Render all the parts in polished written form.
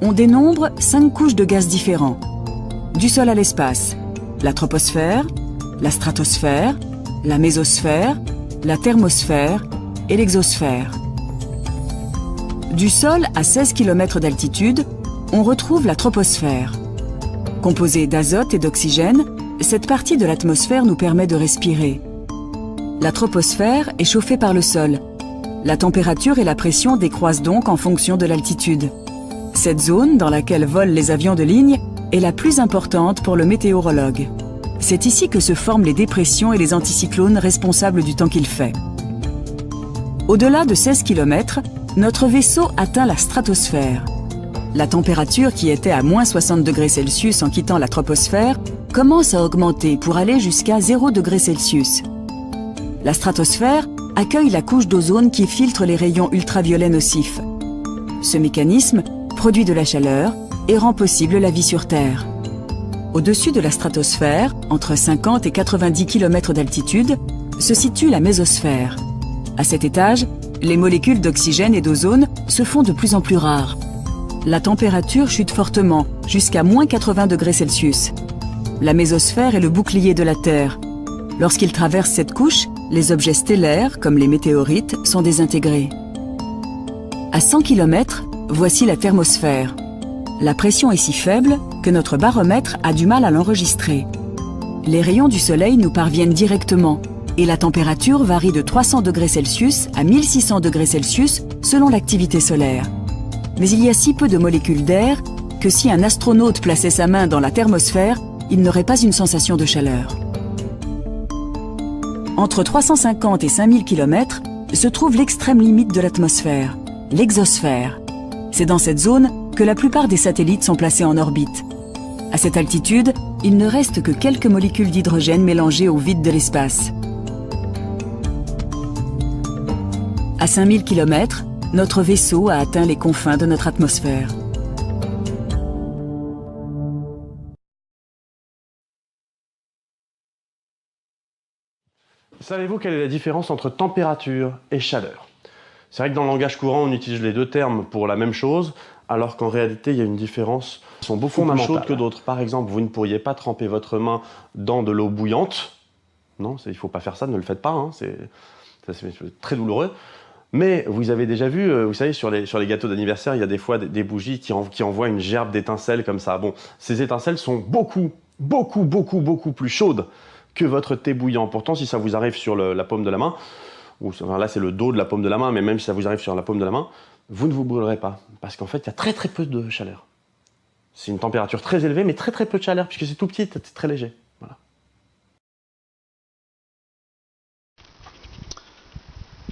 On dénombre 5 couches de gaz différents. Du sol à l'espace, la troposphère, la stratosphère, la mésosphère, la thermosphère et l'exosphère. Du sol à 16 km d'altitude, on retrouve la troposphère. Composée d'azote et d'oxygène, cette partie de l'atmosphère nous permet de respirer. La troposphère est chauffée par le sol. La température et la pression décroissent donc en fonction de l'altitude. Cette zone, dans laquelle volent les avions de ligne, est la plus importante pour le météorologue. C'est ici que se forment les dépressions et les anticyclones responsables du temps qu'il fait. Au-delà de 16 km, notre vaisseau atteint la stratosphère. La température, qui était à moins 60 degrés Celsius en quittant la troposphère, commence à augmenter pour aller jusqu'à 0 degrés Celsius. La stratosphère accueille la couche d'ozone qui filtre les rayons ultraviolets nocifs. Ce mécanisme produit de la chaleur et rend possible la vie sur Terre. Au-dessus de la stratosphère, entre 50 et 90 km d'altitude, se situe la mésosphère. À cet étage, les molécules d'oxygène et d'ozone se font de plus en plus rares. La température chute fortement, jusqu'à moins 80 degrés Celsius. La mésosphère est le bouclier de la Terre. Lorsqu'il traverse cette couche, les objets stellaires, comme les météorites, sont désintégrés. À 100 km, voici la thermosphère. La pression est si faible que notre baromètre a du mal à l'enregistrer. Les rayons du soleil nous parviennent directement et la température varie de 300 degrés Celsius à 1600 degrés Celsius selon l'activité solaire. Mais il y a si peu de molécules d'air que si un astronaute plaçait sa main dans la thermosphère, il n'aurait pas une sensation de chaleur. Entre 350 et 5000 km se trouve l'extrême limite de l'atmosphère, l'exosphère. C'est dans cette zone que la plupart des satellites sont placés en orbite. À cette altitude, il ne reste que quelques molécules d'hydrogène mélangées au vide de l'espace. À 5000 km, notre vaisseau a atteint les confins de notre atmosphère. Savez-vous quelle est la différence entre température et chaleur? C'est vrai que dans le langage courant, on utilise les deux termes pour la même chose, alors qu'en réalité, il y a une différence. Ils sont beaucoup plus chaudes que d'autres. Par exemple, vous ne pourriez pas tremper votre main dans de l'eau bouillante. Non, il ne faut pas faire ça, ne le faites pas, hein, c'est très douloureux. Mais vous avez déjà vu, vous savez, sur les gâteaux d'anniversaire, il y a des fois des bougies qui envoient une gerbe d'étincelles comme ça. Bon, ces étincelles sont beaucoup plus chaudes que votre thé bouillant. Pourtant, si ça vous arrive sur la paume de la main, ou enfin, là c'est le dos de la paume de la main, mais même si ça vous arrive sur la paume de la main, vous ne vous brûlerez pas. Parce qu'en fait, il y a très peu de chaleur. C'est une température très élevée, mais très peu de chaleur, puisque c'est tout petit, c'est très léger. Voilà.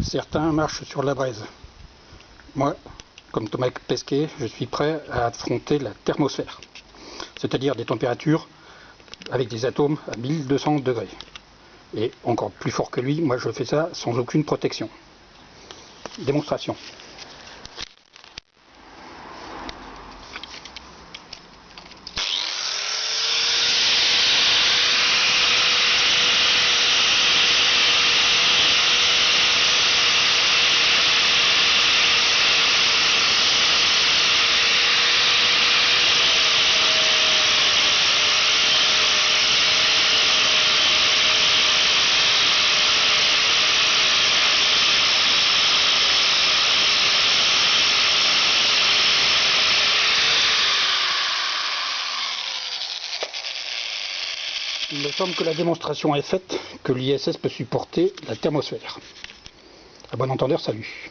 Certains marchent sur la braise. Moi, comme Thomas Pesquet, je suis prêt à affronter la thermosphère, c'est-à-dire des températures avec des atomes à 1200 degrés. Et encore plus fort que lui, moi je fais ça sans aucune protection. Démonstration. Il me semble que la démonstration est faite, que l'ISS peut supporter la thermosphère. À bon entendeur, salut.